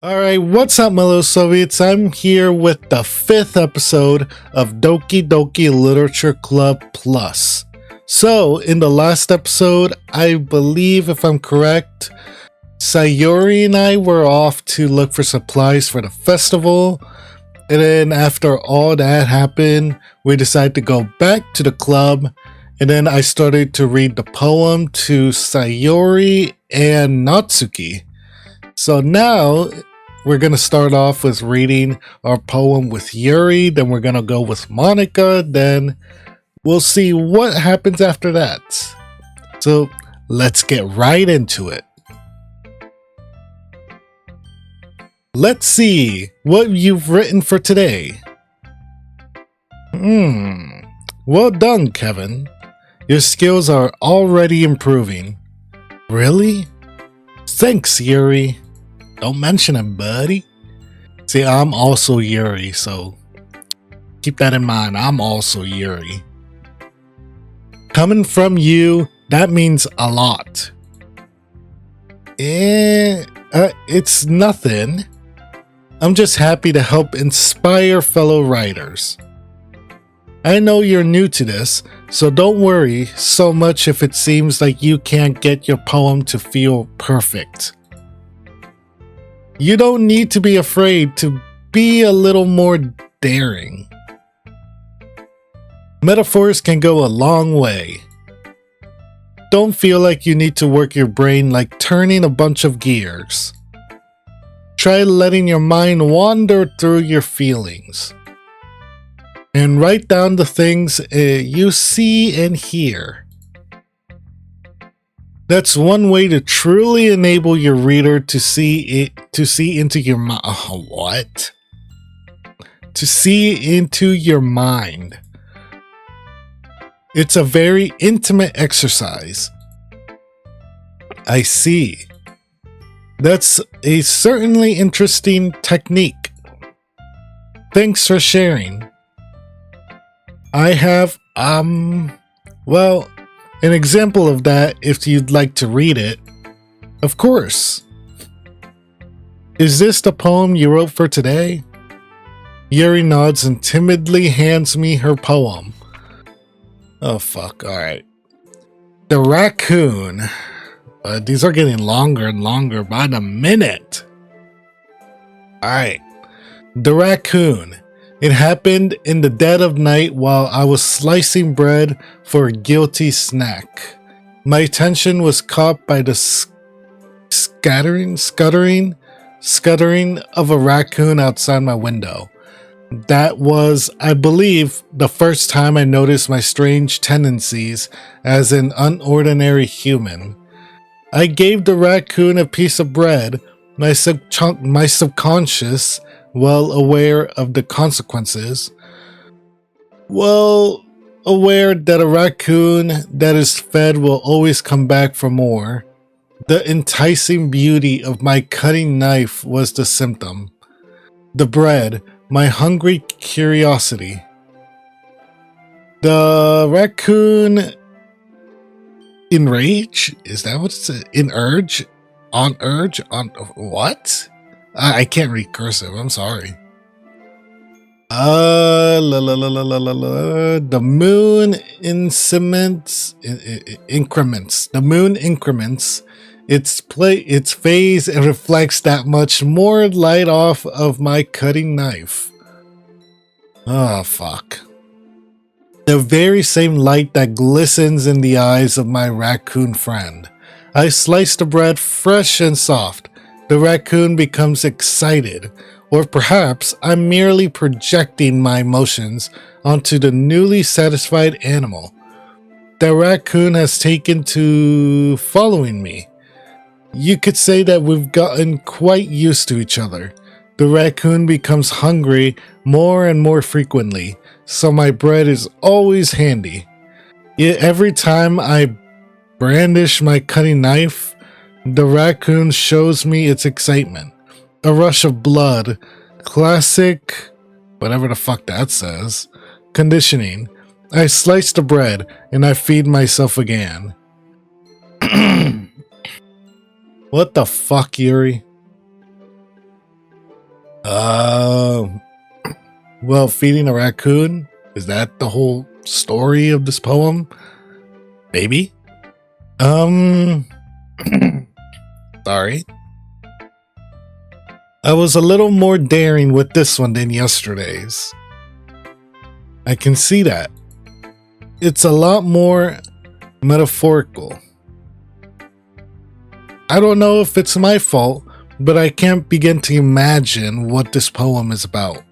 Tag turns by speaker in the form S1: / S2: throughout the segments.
S1: Alright, what's up, Mellow Soviets? I'm here with the 5th episode of Doki Doki Literature Club Plus. So, in the last episode, I believe, if I'm correct, Sayuri and I were off to look for supplies for the festival. And then after all that happened, we decided to go back to the club. And then I started to read the poem to Sayuri and Natsuki. So now we're going to start off with reading our poem with Yuri, then we're going to go with Monika, then we'll see what happens after that. So let's get right into it. Let's see what you've written for today. Well done, Kevin. Your skills are already improving. Really? Thanks, Yuri. Don't mention him, buddy. See, I'm also Yuri, so keep that in mind. I'm also Yuri. Coming from you, that means a lot. It's nothing. I'm just happy to help inspire fellow writers. I know you're new to this, so don't worry so much if it seems like you can't get your poem to feel perfect. You don't need to be afraid to be a little more daring. Metaphors can go a long way. Don't feel like you need to work your brain like turning a bunch of gears. Try letting your mind wander through your feelings. And write down the things you see and hear. That's one way to truly enable your reader to see into your mind. What? To see into your mind. It's a very intimate exercise. I see. That's a certainly interesting technique. Thanks for sharing. I have, well, an example of that if you'd like to read it. Of course. Is this the poem you wrote for today? Yuri nods and timidly hands me her poem. Oh fuck, alright. The raccoon. These are getting longer and longer by the minute. Alright. The raccoon. It happened in the dead of night while I was slicing bread for a guilty snack. My attention was caught by the scuttering of a raccoon outside my window. That was, I believe, the first time I noticed my strange tendencies as an unordinary human. I gave the raccoon a piece of bread, my subconscious, well aware of the consequences, well aware that a raccoon that is fed will always come back for more. The enticing beauty of my cutting knife was the symptom. The bread, my hungry curiosity. The raccoon enrage? Is that what it's in urge? On urge? On what? I can't read cursive, I'm sorry. The moon increments. The moon increments its phase and reflects that much more light off of my cutting knife. Oh fuck. The very same light that glistens in the eyes of my raccoon friend. I slice the bread fresh and soft. The raccoon becomes excited, or perhaps I'm merely projecting my emotions onto the newly satisfied animal. The raccoon has taken to following me. You could say that we've gotten quite used to each other. The raccoon becomes hungry more and more frequently, so my bread is always handy. Yet every time I brandish my cutting knife, the raccoon shows me its excitement. A rush of blood. Classic, whatever the fuck that says, conditioning. I slice the bread and I feed myself again. What the fuck, Yuri? Uh, well, feeding a raccoon? Is that the whole story of this poem? Maybe? Sorry. I was a little more daring with this one than yesterday's. I can see that. It's a lot more metaphorical. I don't know if it's my fault, but I can't begin to imagine what this poem is about.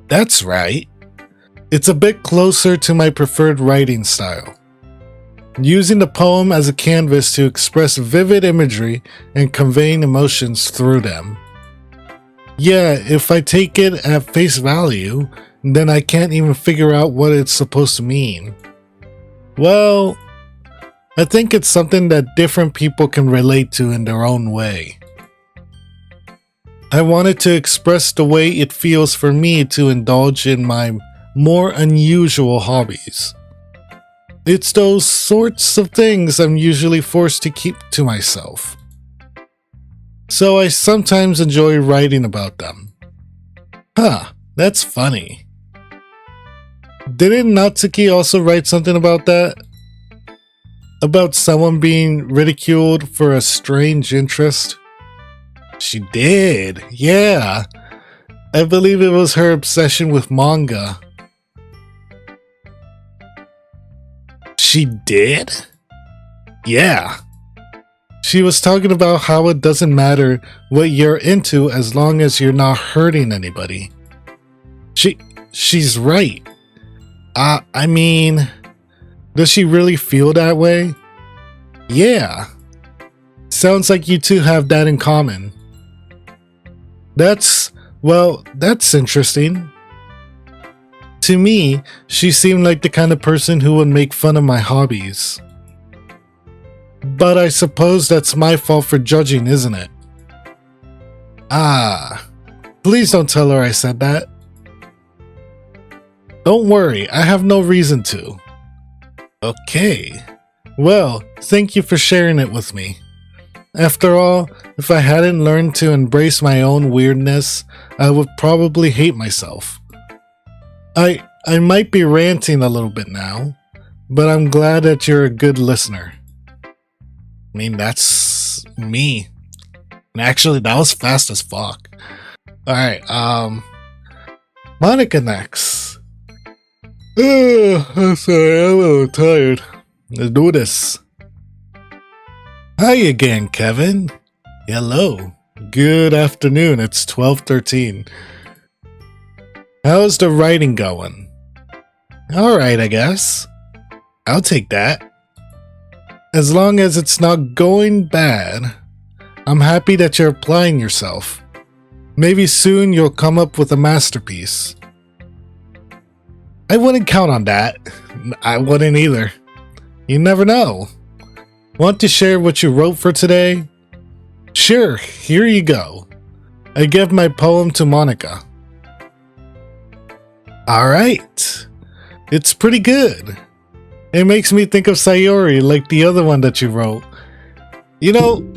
S1: That's right. It's a bit closer to my preferred writing style. Using the poem as a canvas to express vivid imagery and conveying emotions through them. Yeah, if I take it at face value, then I can't even figure out what it's supposed to mean. Well, I think it's something that different people can relate to in their own way. I wanted to express the way it feels for me to indulge in my more unusual hobbies. It's those sorts of things I'm usually forced to keep to myself. So I sometimes enjoy writing about them. Huh, that's funny. Didn't Natsuki also write something about that? About someone being ridiculed for a strange interest? She did, yeah. I believe it was her obsession with manga. She did? Yeah. She was talking about how it doesn't matter what you're into as long as you're not hurting anybody. She's right. I mean, does she really feel that way? Yeah. Sounds like you two have that in common. That's interesting. To me, she seemed like the kind of person who would make fun of my hobbies. But I suppose that's my fault for judging, isn't it? Please don't tell her I said that. Don't worry, I have no reason to. Okay. Well, thank you for sharing it with me. After all, if I hadn't learned to embrace my own weirdness, I would probably hate myself. I might be ranting a little bit now, but I'm glad that you're a good listener. I mean, that's me. And actually, that was fast as fuck. Alright, Monika next. I'm sorry, I'm a little tired. Let's do this. Hi again, Kevin. Hello. Good afternoon, it's 12:13. How's the writing going? Alright, I guess. I'll take that. As long as it's not going bad, I'm happy that you're applying yourself. Maybe soon you'll come up with a masterpiece. I wouldn't count on that. I wouldn't either. You never know. Want to share what you wrote for today? Sure, here you go. I give my poem to Monika. Alright. It's pretty good. It makes me think of Sayori like the other one that you wrote. You know,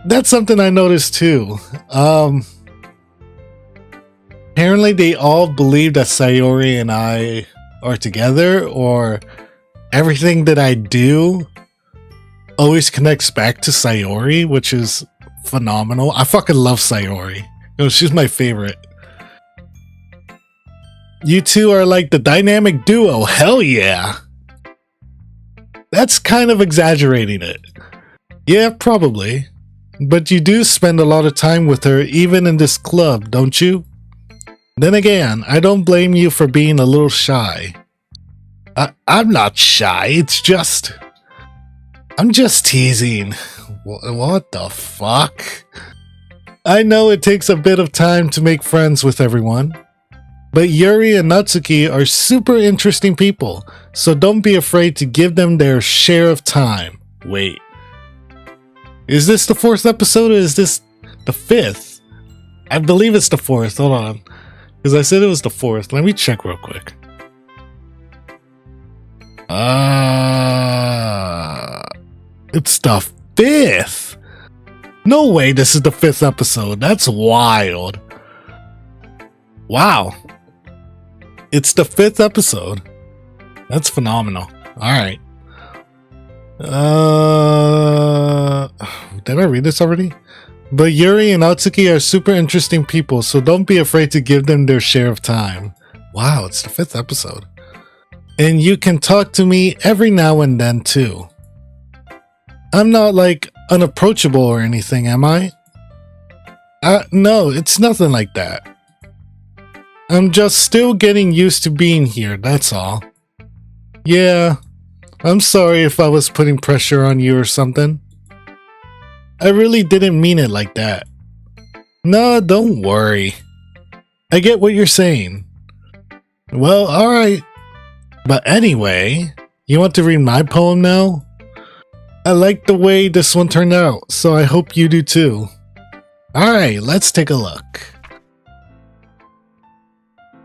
S1: that's something I noticed too. Apparently they all believe that Sayori and I are together, or everything that I do always connects back to Sayori, which is phenomenal. I fucking love Sayori. You know, she's my favorite. You two are like the dynamic duo. Hell yeah. That's kind of exaggerating it. Yeah, probably. But you do spend a lot of time with her even in this club, don't you? Then again, I don't blame you for being a little shy. I'm not shy, it's just... I'm just teasing. What the fuck? I know it takes a bit of time to make friends with everyone. But Yuri and Natsuki are super interesting people, so don't be afraid to give them their share of time. Wait. Is this the 4th episode or is this the 5th? I believe it's the 4th. Hold on. Because I said it was the 4th. Let me check real quick. It's the 5th. No way this is the 5th episode. That's wild. Wow. It's the 5th episode. That's phenomenal. Alright. Did I read this already? But Yuri and Natsuki are super interesting people, so don't be afraid to give them their share of time. Wow, it's the 5th episode. And you can talk to me every now and then too. I'm not like unapproachable or anything, am I? No, it's nothing like that. I'm just still getting used to being here, that's all. Yeah, I'm sorry if I was putting pressure on you or something. I really didn't mean it like that. No, don't worry. I get what you're saying. Well, alright. But anyway, you want to read my poem now? I like the way this one turned out, so I hope you do too. Alright, let's take a look.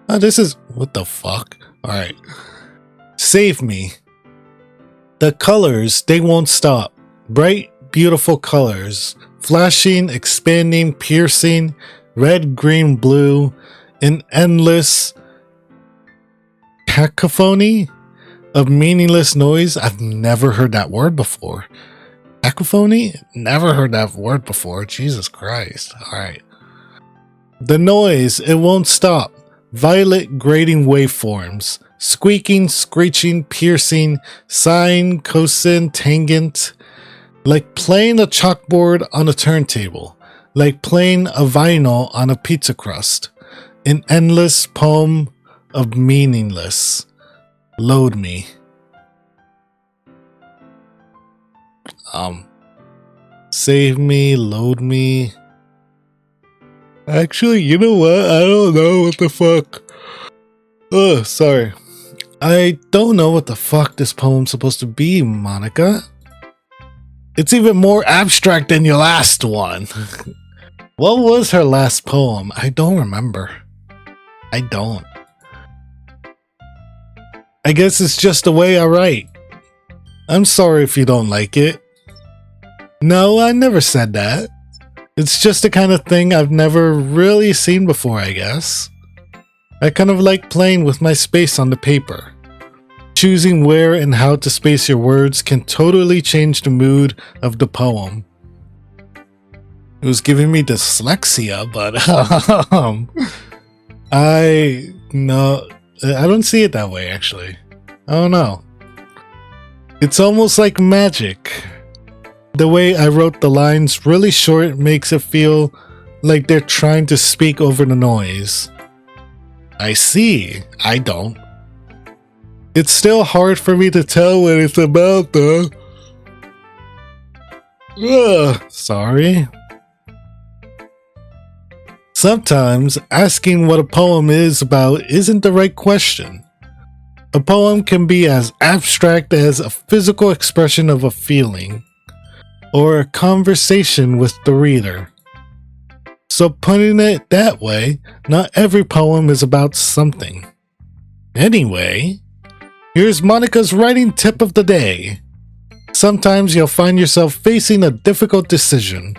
S1: Oh, this is... what the fuck? Alright. Save me. The colors, they won't stop. Bright, beautiful colors. Flashing, expanding, piercing. Red, green, blue. An endless cacophony of meaningless noise. I've never heard that word before. Cacophony? Never heard that word before. Jesus Christ. Alright. The noise, it won't stop. Violet grating waveforms. Squeaking, screeching, piercing, sine, cosine, tangent. Like playing a chalkboard on a turntable. Like playing a vinyl on a pizza crust. An endless poem of meaningless. Load me. Save me, load me. Actually, you know what? I don't know what the fuck. Oh, sorry. I don't know what the fuck this poem's supposed to be, Monika. It's even more abstract than your last one. What was her last poem? I don't remember. I don't. I guess it's just the way I write. I'm sorry if you don't like it. No, I never said that. It's just the kind of thing I've never really seen before, I guess. I kind of like playing with my space on the paper. Choosing where and how to space your words can totally change the mood of the poem. It was giving me dyslexia, but I don't see it that way, actually. I don't know. It's almost like magic. The way I wrote the lines really short makes it feel like they're trying to speak over the noise. I see. I don't. It's still hard for me to tell what it's about, though. Ugh, sorry. Sometimes asking what a poem is about isn't the right question. A poem can be as abstract as a physical expression of a feeling, or a conversation with the reader. So putting it that way, not every poem is about something. Anyway, here's Monika's writing tip of the day. Sometimes you'll find yourself facing a difficult decision.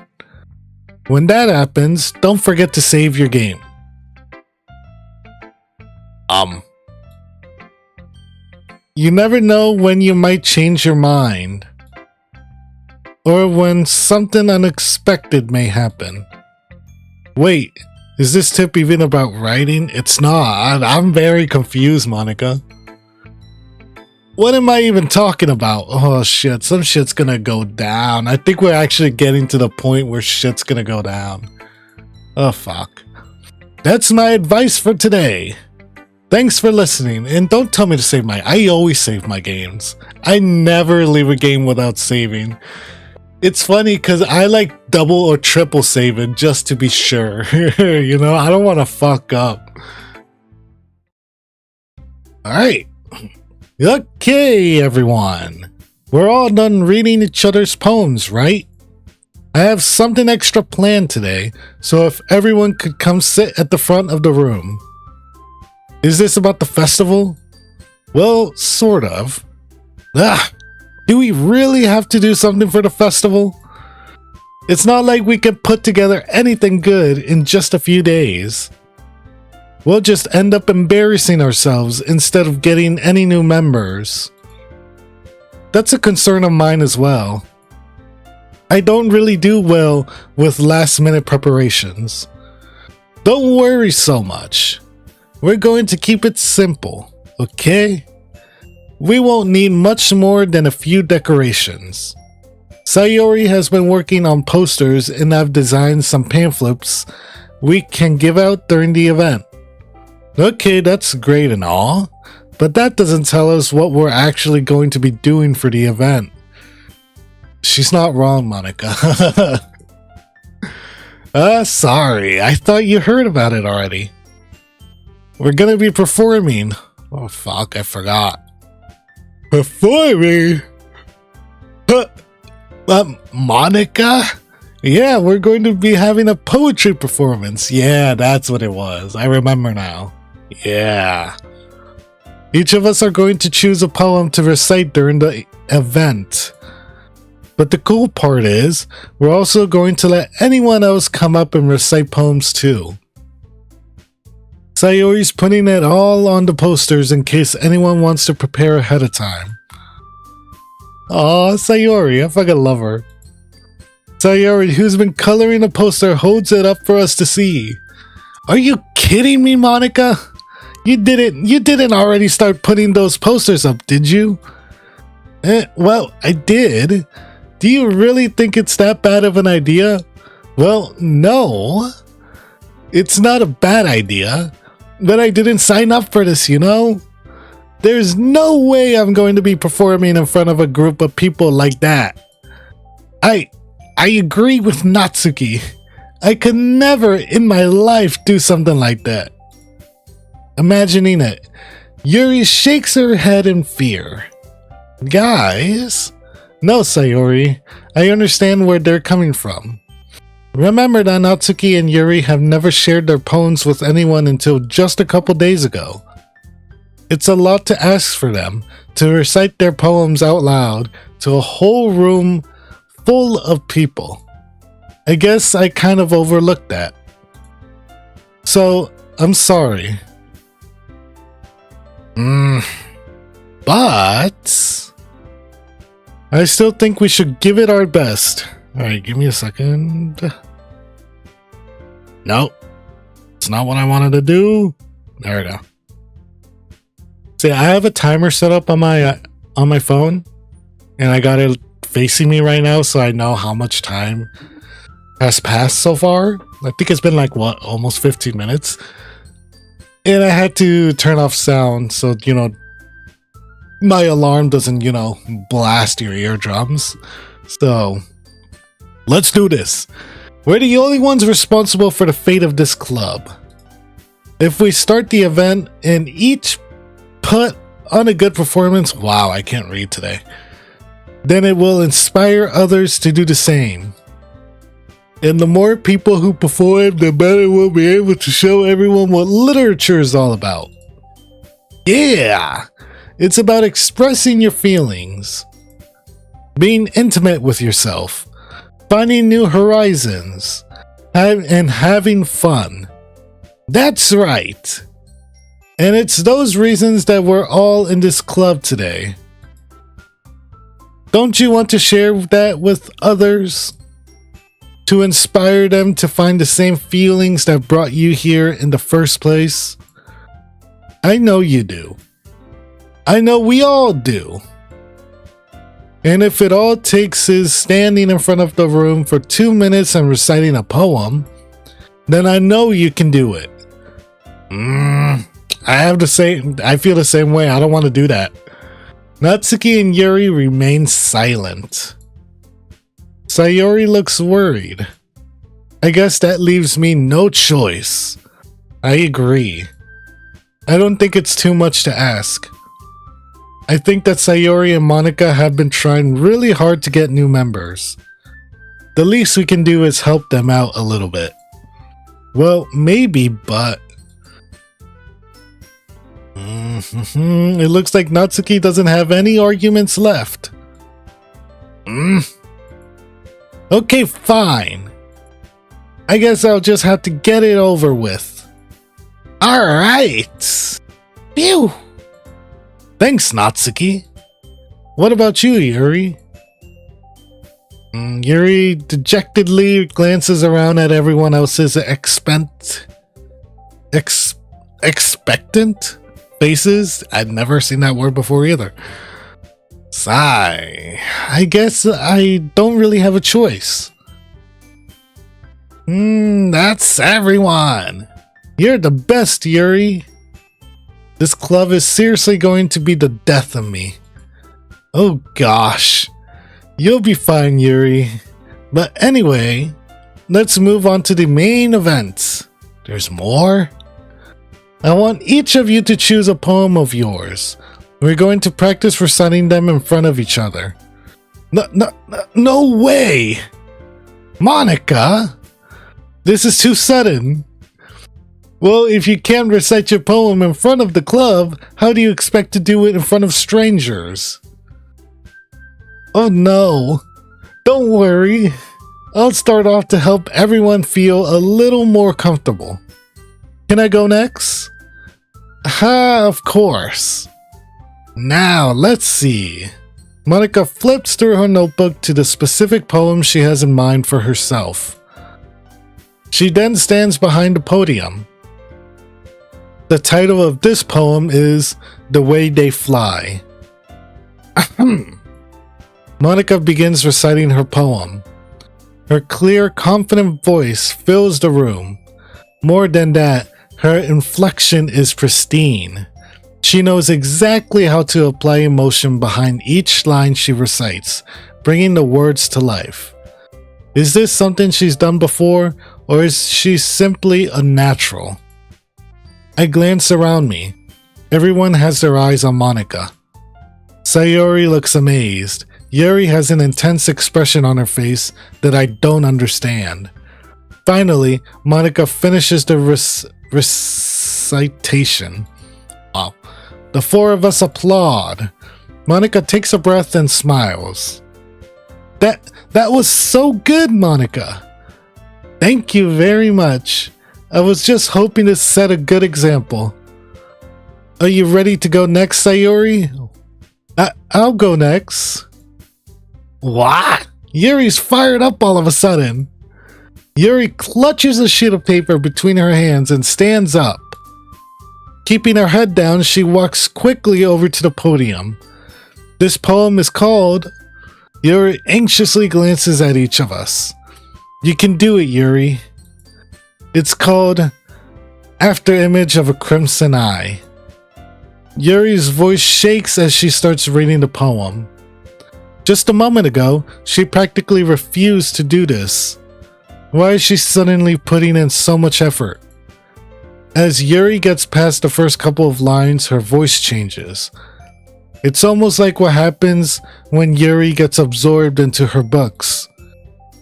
S1: When that happens, don't forget to save your game. You never know when you might change your mind, or when something unexpected may happen. Wait, is this tip even about writing? It's not. I'm very confused, Monika. What am I even talking about? Oh shit, some shit's gonna go down. I think we're actually getting to the point where shit's gonna go down. Oh fuck. That's my advice for today. Thanks for listening, and don't tell me to save I always save my games. I never leave a game without saving. It's funny because I like double or triple saving just to be sure. You know, I don't want to fuck up. Alright. Okay, everyone. We're all done reading each other's poems, right? I have something extra planned today, so if everyone could come sit at the front of the room. Is this about the festival? Well, sort of. Do we really have to do something for the festival? It's not like we could put together anything good in just a few days. We'll just end up embarrassing ourselves instead of getting any new members. That's a concern of mine as well. I don't really do well with last-minute preparations. Don't worry so much. We're going to keep it simple, okay? We won't need much more than a few decorations. Sayori has been working on posters and I've designed some pamphlets we can give out during the event. Okay, that's great and all, but that doesn't tell us what we're actually going to be doing for the event. She's not wrong, Monika. Sorry, I thought you heard about it already. We're gonna be performing. Oh fuck, I forgot. Performing? Monika? Yeah, we're going to be having a poetry performance. Yeah, that's what it was. I remember now. Yeah. Each of us are going to choose a poem to recite during the event. But the cool part is, we're also going to let anyone else come up and recite poems too. Sayori's putting it all on the posters in case anyone wants to prepare ahead of time. Aw, Sayori, I fucking love her. Sayori, who's been coloring the poster, holds it up for us to see. Are you kidding me, Monika? You didn't already start putting those posters up, did you? Well, I did. Do you really think it's that bad of an idea? Well, no. It's not a bad idea, but I didn't sign up for this, you know? There's no way I'm going to be performing in front of a group of people like that. I agree with Natsuki. I could never in my life do something like that. Imagining it, Yuri shakes her head in fear. Guys? No, Sayori. I understand where they're coming from. Remember that Natsuki and Yuri have never shared their poems with anyone until just a couple days ago. It's a lot to ask for them to recite their poems out loud to a whole room full of people. I guess I kind of overlooked that. So, I'm sorry. But I still think we should give it our best. Alright, give me a second. Nope. It's not what I wanted to do. There we go. See, I have a timer set up on my phone, and I got it facing me right now, so I know how much time has passed so far. I think it's been like, what, almost 15 minutes? And I had to turn off sound so, you know, my alarm doesn't, you know, blast your eardrums. So, let's do this. We're the only ones responsible for the fate of this club. If we start the event and each put on a good performance, wow, I can't read today, then it will inspire others to do the same. And the more people who perform, the better we'll be able to show everyone what literature is all about. Yeah! It's about expressing your feelings, being intimate with yourself, finding new horizons, and having fun. That's right! And it's those reasons that we're all in this club today. Don't you want to share that with others? To inspire them to find the same feelings that brought you here in the first place? I know you do. I know we all do. And if it all takes is standing in front of the room for 2 minutes and reciting a poem, then I know you can do it. I have to say, I feel the same way. I don't want to do that. Natsuki and Yuri remain silent. Sayori looks worried. I guess that leaves me no choice. I agree. I don't think it's too much to ask. I think that Sayori and Monika have been trying really hard to get new members. The least we can do is help them out a little bit. Well, maybe, but... it looks like Natsuki doesn't have any arguments left. Okay, fine. I guess I'll just have to get it over with. Alright! Phew! Thanks, Natsuki. What about you, Yuri? Yuri dejectedly glances around at everyone else's expectant faces. I'd never seen that word before either. Sigh. I guess I don't really have a choice. That's everyone. You're the best, Yuri. This club is seriously going to be the death of me. Oh gosh. You'll be fine, Yuri. But anyway, let's move on to the main event. There's more? I want each of you to choose a poem of yours. We're going to practice reciting them in front of each other. No way! Monika! This is too sudden. Well, if you can't recite your poem in front of the club, how do you expect to do it in front of strangers? Oh no. Don't worry. I'll start off to help everyone feel a little more comfortable. Can I go next? Of course. Now, let's see. Monika flips through her notebook to the specific poem she has in mind for herself. She then stands behind the podium. The title of this poem is The Way They Fly. Monika begins reciting her poem. Her clear, confident voice fills the room. More than that, her inflection is pristine. She knows exactly how to apply emotion behind each line she recites, bringing the words to life. Is this something she's done before, or is she simply a natural? I glance around me. Everyone has their eyes on Monika. Sayori looks amazed. Yuri has an intense expression on her face that I don't understand. Finally, Monika finishes the recitation. Wow. The four of us applaud. Monika takes a breath and smiles. That was so good, Monika. Thank you very much. I was just hoping to set a good example. Are you ready to go next, Sayori? I'll go next. What? Yuri's fired up all of a sudden. Yuri clutches a sheet of paper between her hands and stands up. Keeping her head down, she walks quickly over to the podium. This poem is called... Yuri anxiously glances at each of us. You can do it, Yuri. It's called After Image of a Crimson Eye. Yuri's voice shakes as she starts reading the poem. Just a moment ago, she practically refused to do this. Why is she suddenly putting in so much effort? As Yuri gets past the first couple of lines, her voice changes. It's almost like what happens when Yuri gets absorbed into her books.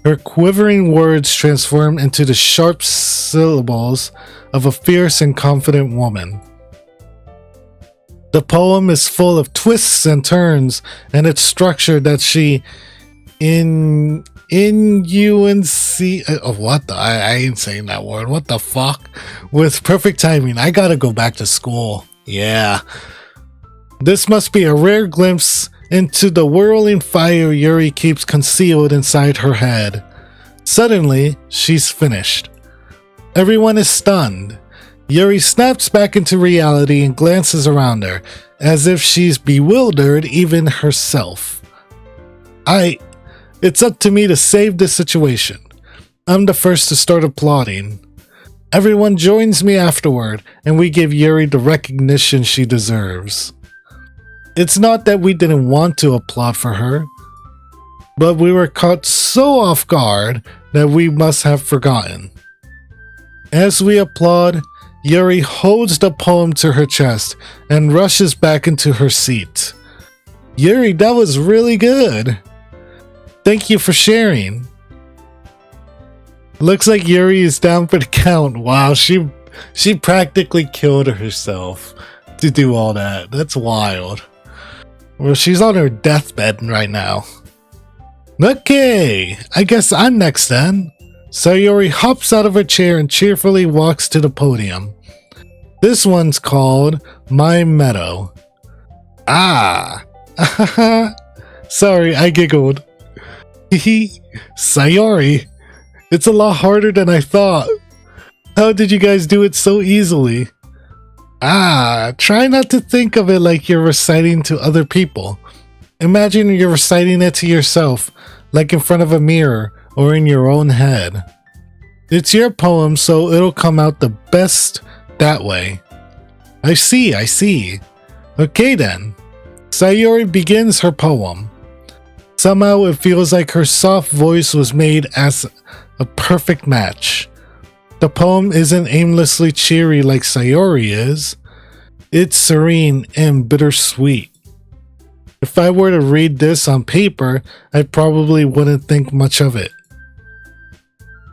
S1: Her quivering words transform into the sharp syllables of a fierce and confident woman. The poem is full of twists and turns, and it's structured that she what the? I ain't saying that word. What the fuck? With perfect timing. I gotta go back to school. Yeah. This must be a rare glimpse into the whirling fire Yuri keeps concealed inside her head. Suddenly, she's finished. Everyone is stunned. Yuri snaps back into reality and glances around her, as if she's bewildered even herself. It's up to me to save this situation. I'm the first to start applauding. Everyone joins me afterward, and we give Yuri the recognition she deserves. It's not that we didn't want to applaud for her, but we were caught so off guard that we must have forgotten. As we applaud, Yuri holds the poem to her chest and rushes back into her seat. Yuri, that was really good. Thank you for sharing. Looks like Yuri is down for the count. Wow, she practically killed herself to do all that. That's wild. Well, she's on her deathbed right now. Okay, I guess I'm next then. Sayori hops out of her chair and cheerfully walks to the podium. This one's called My Meadow. Ah! Sorry, I giggled. Sayori, it's a lot harder than I thought. How did you guys do it so easily? Ah, try not to think of it like you're reciting to other people. Imagine you're reciting it to yourself, like in front of a mirror or in your own head. It's your poem, so it'll come out the best that way. I see. Okay then. Sayori begins her poem. Somehow it feels like her soft voice was made as a perfect match. The poem isn't aimlessly cheery like Sayori is. It's serene and bittersweet. If I were to read this on paper, I probably wouldn't think much of it.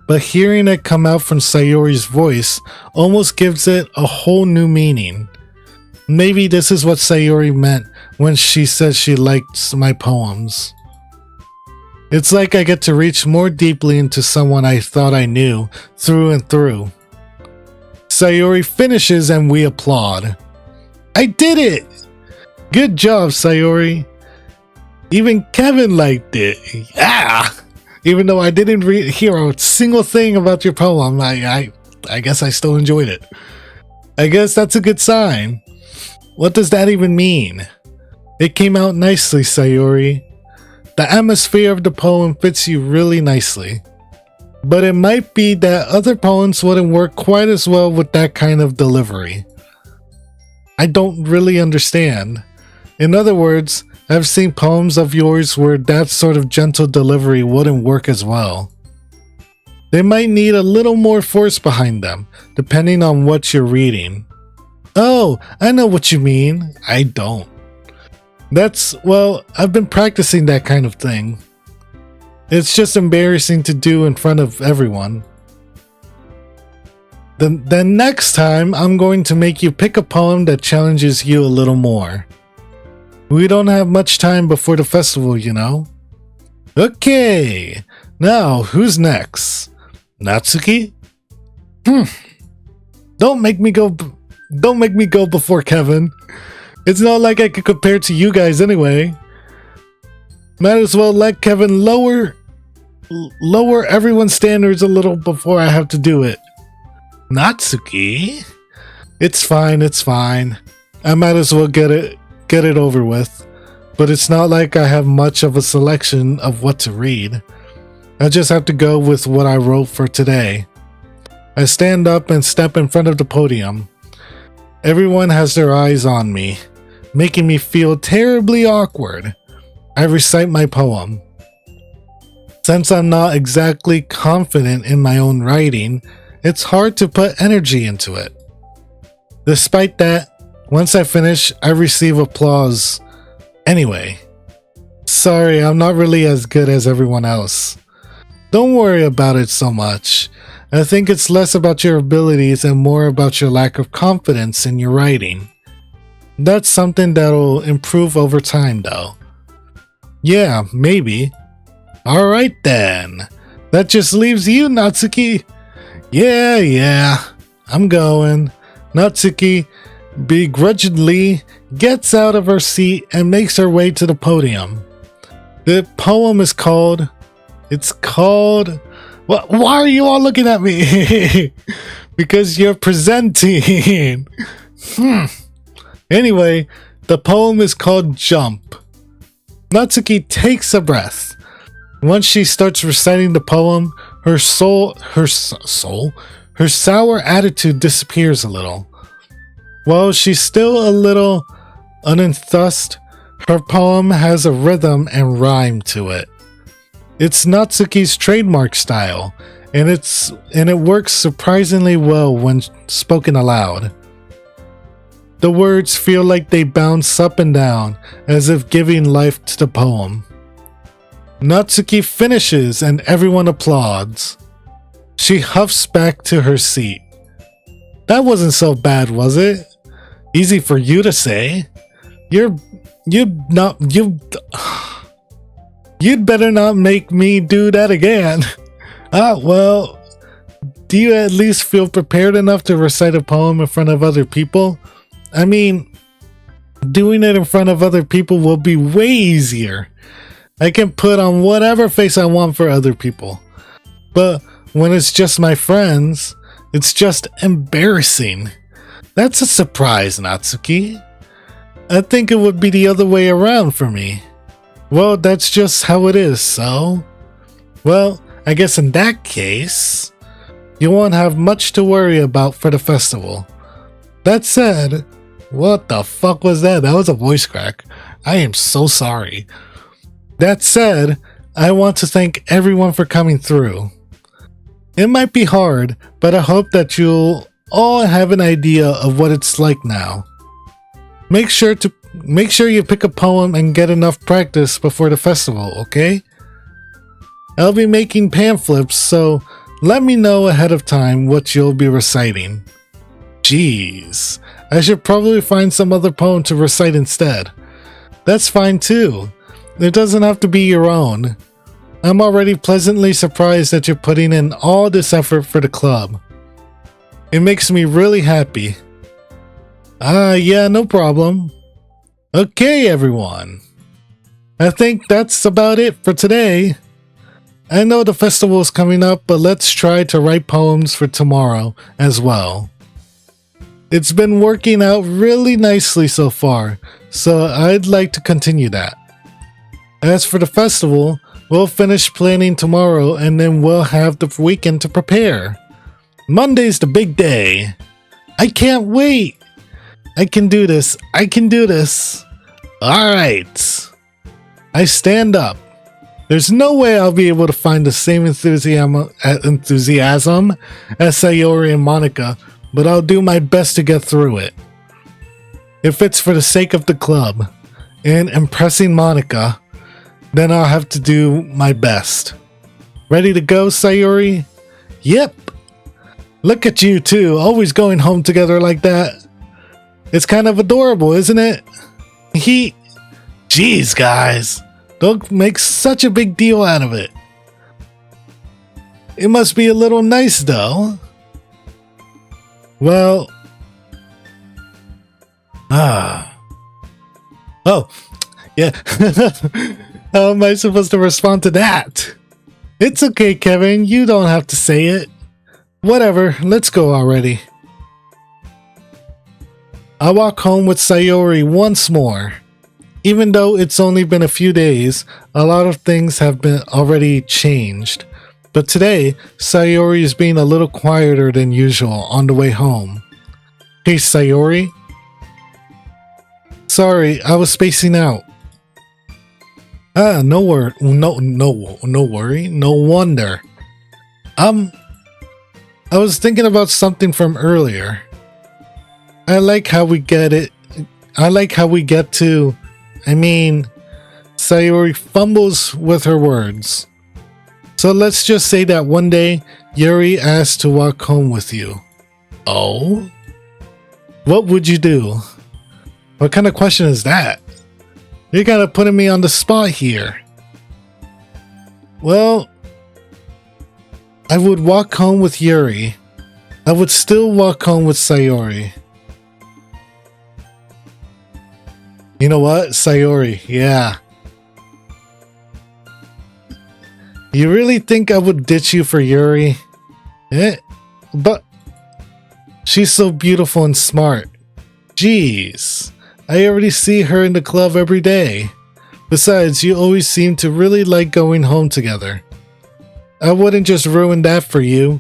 S1: But hearing it come out from Sayori's voice almost gives it a whole new meaning. Maybe this is what Sayori meant when she said she liked my poems. It's like I get to reach more deeply into someone I thought I knew through and through. Sayori finishes and we applaud. I did it! Good job, Sayori. Even Kevin liked it. Yeah! Even though I didn't hear a single thing about your poem, I guess I still enjoyed it. I guess that's a good sign. What does that even mean? It came out nicely, Sayori. The atmosphere of the poem fits you really nicely. But it might be that other poems wouldn't work quite as well with that kind of delivery. I don't really understand. In other words, I've seen poems of yours where that sort of gentle delivery wouldn't work as well. They might need a little more force behind them, depending on what you're reading. Oh, I know what you mean. I don't. Well, I've been practicing that kind of thing. It's just embarrassing to do in front of everyone. Then next time, I'm going to make you pick a poem that challenges you a little more. We don't have much time before the festival, you know. Okay, now who's next? Natsuki? Don't make me go before Kevin. It's not like I could compare to you guys anyway. Might as well let Kevin lower everyone's standards a little before I have to do it. Natsuki? It's fine. I might as well get it over with. But it's not like I have much of a selection of what to read. I just have to go with what I wrote for today. I stand up and step in front of the podium. Everyone has their eyes on me, making me feel terribly awkward. I recite my poem. Since I'm not exactly confident in my own writing, it's hard to put energy into it. Despite that, once I finish, I receive applause. Anyway, sorry, I'm not really as good as everyone else. Don't worry about it so much. I think it's less about your abilities and more about your lack of confidence in your writing. That's something that'll improve over time though. Yeah, maybe. Alright then. That just leaves you, Natsuki. Yeah, I'm going. Natsuki begrudgingly gets out of her seat and makes her way to the podium. The poem is called... Why are you all looking at me? Because you're presenting. Anyway, the poem is called Jump. Natsuki takes a breath. Once she starts reciting the poem, her sour attitude disappears a little. While she's still a little unenthused, her poem has a rhythm and rhyme to it. It's Natsuki's trademark style, and it works surprisingly well when spoken aloud. The words feel like they bounce up and down, as if giving life to the poem. Natsuki finishes and everyone applauds. She huffs back to her seat. That wasn't so bad, was it? Easy for you to say. You'd better not make me do that again. Well, Do you at least feel prepared enough to recite a poem in front of other people? I mean, doing it in front of other people will be way easier. I can put on whatever face I want for other people. But when it's just my friends, it's just embarrassing. That's a surprise, Natsuki. I think it would be the other way around for me. Well, that's just how it is, so... Well, I guess in that case, you won't have much to worry about for the festival. That said, what the fuck was that? That was a voice crack. I am so sorry. That said, I want to thank everyone for coming through. It might be hard, but I hope that you'll all have an idea of what it's like now. Make sure you pick a poem and get enough practice before the festival, okay? I'll be making pamphlets, so let me know ahead of time what you'll be reciting. Jeez, I should probably find some other poem to recite instead. That's fine too. It doesn't have to be your own. I'm already pleasantly surprised that you're putting in all this effort for the club. It makes me really happy. Yeah, no problem. Okay, everyone. I think that's about it for today. I know the festival is coming up, but let's try to write poems for tomorrow as well. It's been working out really nicely so far, so I'd like to continue that. As for the festival, we'll finish planning tomorrow and then we'll have the weekend to prepare. Monday's the big day. I can't wait. I can do this. I can do this. Alright. I stand up. There's no way I'll be able to find the same enthusiasm as Sayori and Monika, but I'll do my best to get through it. If it's for the sake of the club and impressing Monika, then I'll have to do my best. Ready to go, Sayori? Yep. Look at you two, always going home together like that. It's kind of adorable, isn't it? Jeez, guys. Don't make such a big deal out of it. It must be a little nice, though. Well... Oh, yeah. How am I supposed to respond to that? It's okay, Kevin. You don't have to say it. Whatever, let's go already. I walk home with Sayori once more. Even though it's only been a few days, a lot of things have been already changed. But today, Sayori is being a little quieter than usual on the way home. Hey, Sayori? Sorry, I was spacing out. No worry, no wonder. I was thinking about something from earlier. I like how we get to... Sayori fumbles with her words. So let's just say that one day, Yuri asked to walk home with you. Oh? What would you do? What kind of question is that? You're kind of putting me on the spot here. Well, I would walk home with Yuri. I would still walk home with Sayori. You know what, Sayori? Yeah. You really think I would ditch you for Yuri? But she's so beautiful and smart. Jeez. I already see her in the club every day. Besides, you always seem to really like going home together. I wouldn't just ruin that for you.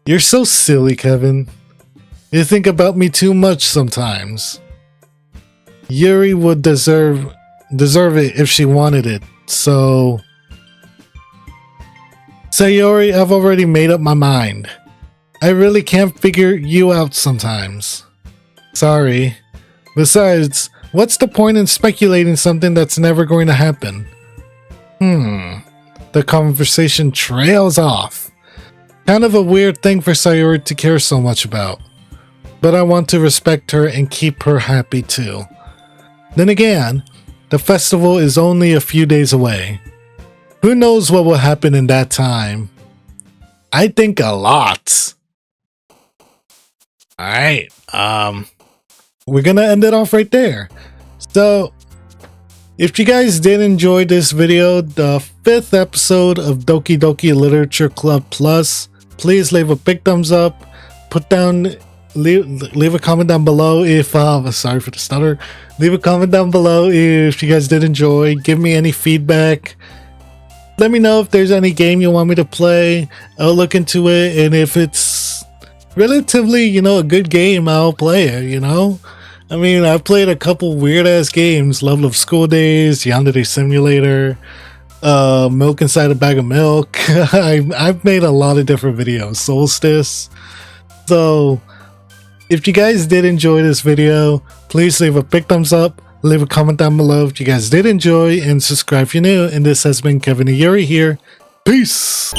S1: You're so silly, Kevin. You think about me too much sometimes. Yuri would deserve it if she wanted it, so... Sayori, I've already made up my mind. I really can't figure you out sometimes. Sorry. Besides, what's the point in speculating something that's never going to happen? The conversation trails off. Kind of a weird thing for Sayori to care so much about. But I want to respect her and keep her happy too. Then again, the festival is only a few days away. Who knows what will happen in that time? I think a lot. Alright, we're gonna end it off right there. So, if you guys did enjoy this video, the 5th episode of Doki Doki Literature Club Plus, please leave a big thumbs up, leave a comment down below if, sorry for the stutter, leave a comment down below if you guys did enjoy, give me any feedback, let me know if there's any game you want me to play, I'll look into it, and if it's relatively, you know, a good game, I'll play it, you know? I mean, I've played a couple weird-ass games, Level of School Days, Yandere Simulator, Milk Inside a Bag of Milk. I've made a lot of different videos, Solstice. So, if you guys did enjoy this video, please leave a big thumbs up, leave a comment down below if you guys did enjoy, and subscribe if you're new. And this has been Kevin and Yuri here. Peace!